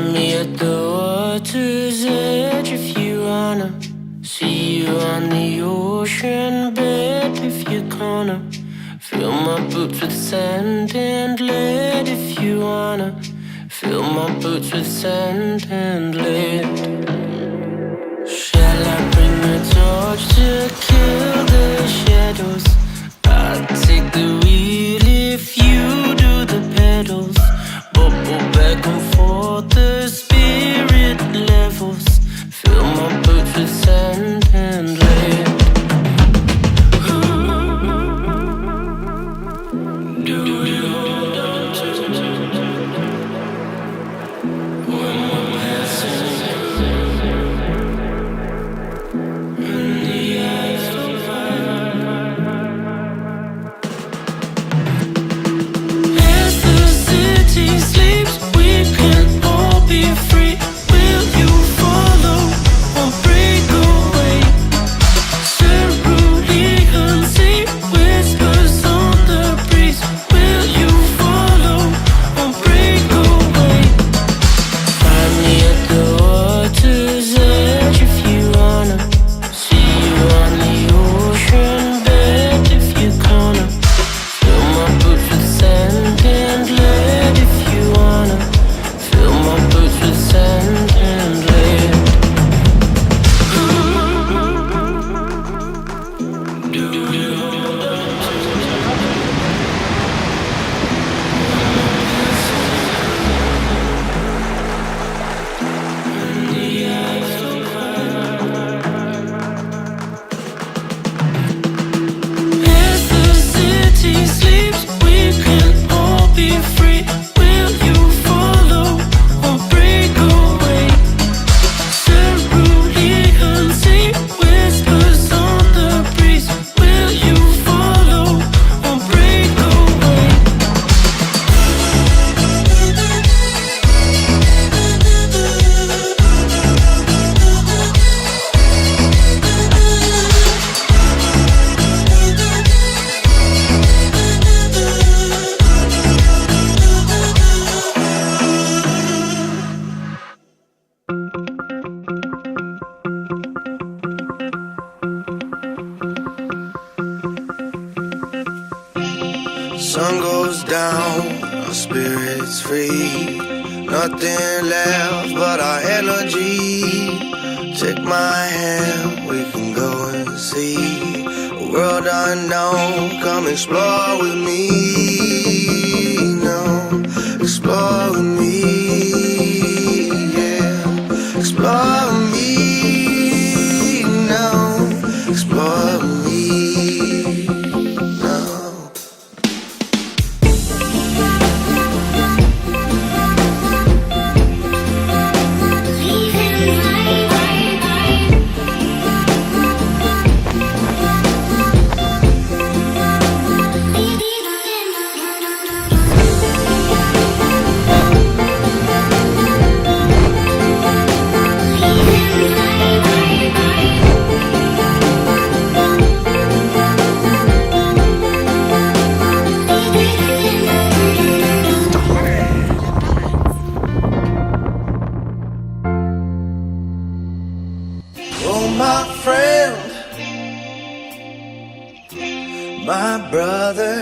Find me at the water's edge if you wanna. See you on the ocean bed if you're gonna. Fill my boots with sand and lead if you wanna. Fill my boots with sand and lead. Shall I bring the torch to kill the shadows? I'll take the wheel if you do the pedals. Bubble back and forth, the spirit levels. Fill my boots with sand and lead. Do you hold on to when we're passing in the eyes of fire? As the city sleeps, we can all be free. Will you follow or break away? Cerulean sea whispers on the breeze. Will you follow or break away? Find me at the water's edge if you wanna. See you on the ocean bed if you're gonna. Fill my boots with sand and lead if you wanna. Fill my boots with sand and lead. Do you hold on in the eyes of fire? As the city sleeps, we can all be free. Will you follow or break away? Cerulean sea whispers on the breeze. Will you follow or break away? Sun goes down, our spirits free. Nothing left but our energy. Take my hand, we can go and see a world unknown. Come explore with me. No, explore with me. Yeah, explore with me. No, explore with me. No. Oh, my friend, my brother,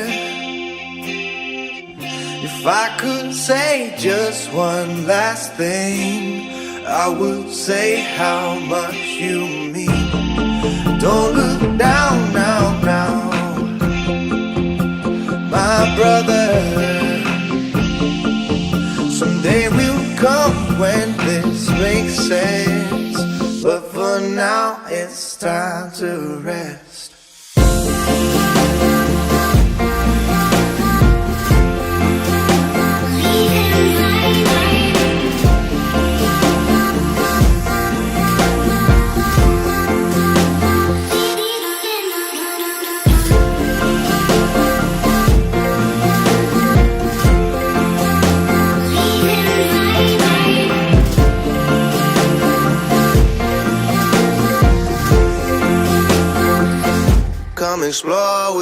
if I could say just one last thing, I would say how much you mean. Don't look down now, my brother. Someday will come when this makes sense, but for now it's time to rest. Come explore